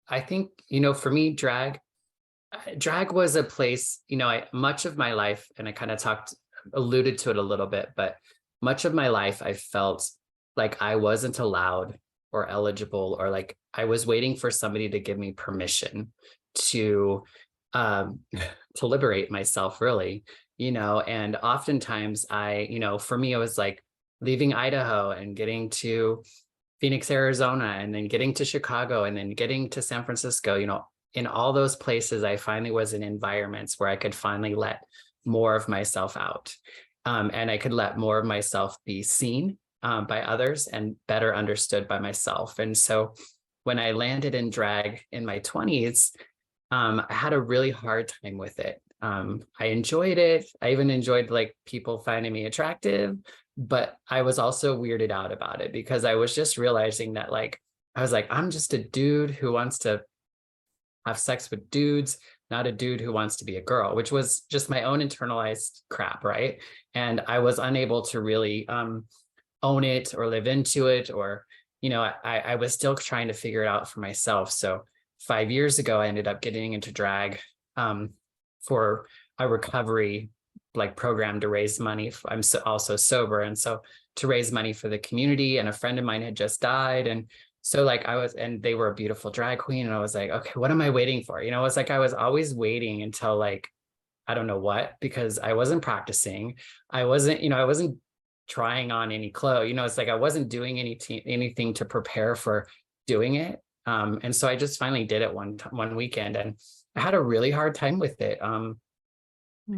I think, for me, drag was a place, much of my life, and I kind of alluded to it a little bit, but much of my life, I felt like I wasn't allowed or eligible, or like I was waiting for somebody to give me permission to, um, to liberate myself, really, and oftentimes for me, it was like leaving Idaho and getting to Phoenix, Arizona, and then getting to Chicago, and then getting to San Francisco, in all those places, I finally was in environments where I could finally let more of myself out. And I could let more of myself be seen by others and better understood by myself. And so when I landed in drag in my 20s, I had a really hard time with it. I enjoyed it. I even enjoyed like people finding me attractive, but I was also weirded out about it because I was just realizing that I was like, I'm just a dude who wants to have sex with dudes, not a dude who wants to be a girl, which was just my own internalized crap, right? And I was unable to really own it or live into it, or, I was still trying to figure it out for myself. So 5 years ago, I ended up getting into drag for a recovery program to raise money. I'm also sober. And so to raise money for the community, and a friend of mine had just died. And so and they were a beautiful drag queen. And I was like, okay, what am I waiting for? It's like, I was always waiting until I don't know what, because I wasn't practicing. I wasn't trying on any clothes, it's like, I wasn't doing anything to prepare for doing it. And so I just finally did it one weekend, and I had a really hard time with it.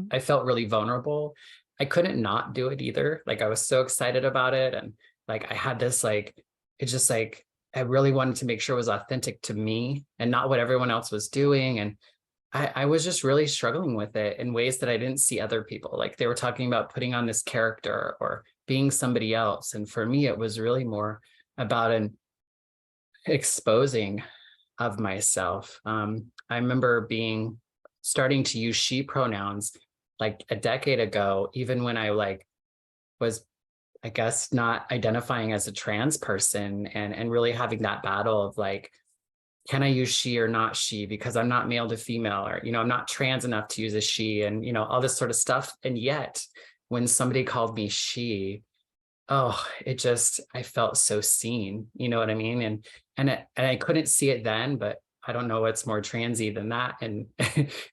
I felt really vulnerable. I couldn't not do it either. I was so excited about it. And I had this, it's just I really wanted to make sure it was authentic to me and not what everyone else was doing. And I was just really struggling with it in ways that I didn't see other people. They were talking about putting on this character or being somebody else. And for me, it was really more about an exposing of myself. I remember starting to use she pronouns a decade ago, even when I was, I guess, not identifying as a trans person, and really having that battle of can I use she or not she, because I'm not male to female, or, I'm not trans enough to use a she, and, all this sort of stuff. And yet when somebody called me she, oh, I felt so seen, you know what I mean? And I couldn't see it then, but I don't know what's more transy than that. And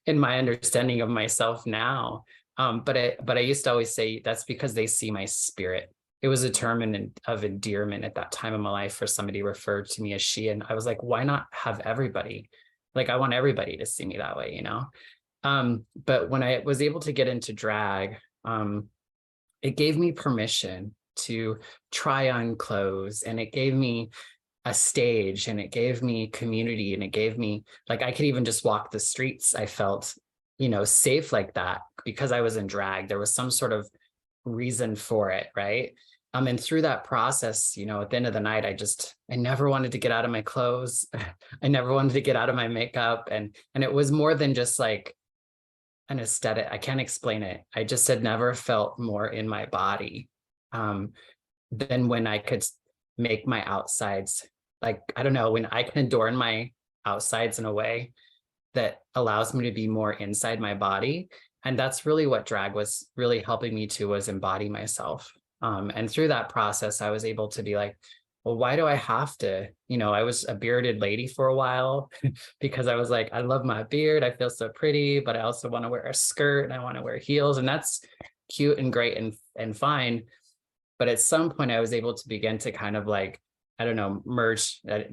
in my understanding of myself now. But I used to always say that's because they see my spirit. It was a term of endearment at that time of my life for somebody referred to me as she. And I was like, why not have everybody? I want everybody to see me that way, But when I was able to get into drag, it gave me permission to try on clothes, and it gave me a stage, and it gave me community, and it gave me I could even just walk the streets. I felt, safe like that because I was in drag. There was some sort of reason for it, right? And through that process, at the end of the night, I never wanted to get out of my clothes. I never wanted to get out of my makeup, and it was more than just an aesthetic. I can't explain it. I just had never felt more in my body than when I could make my outsides, I don't know, when I can adorn my outsides in a way that allows me to be more inside my body. And that's really what drag was really helping me to, was embody myself. And through that process, I was able to be well, why do I have to, I was a bearded lady for a while because I was I love my beard. I feel so pretty, but I also want to wear a skirt and I want to wear heels, and that's cute and great and fine. But at some point I was able to begin to kind of I don't know,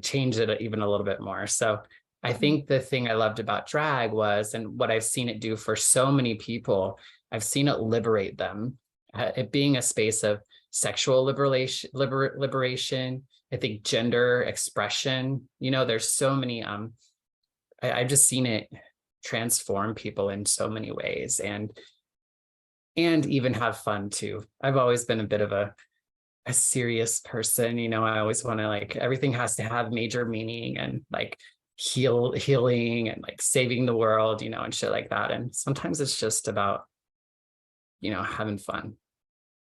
change it even a little bit more. So I think the thing I loved about drag was, and what I've seen it do for so many people, I've seen it liberate them. It being a space of sexual liberation, I think gender expression, there's so many, I've just seen it transform people in so many ways, and even have fun too. I've always been a bit of a serious person, I always want to everything has to have major meaning, and healing, and saving the world, and shit like that. And sometimes it's just about, having fun.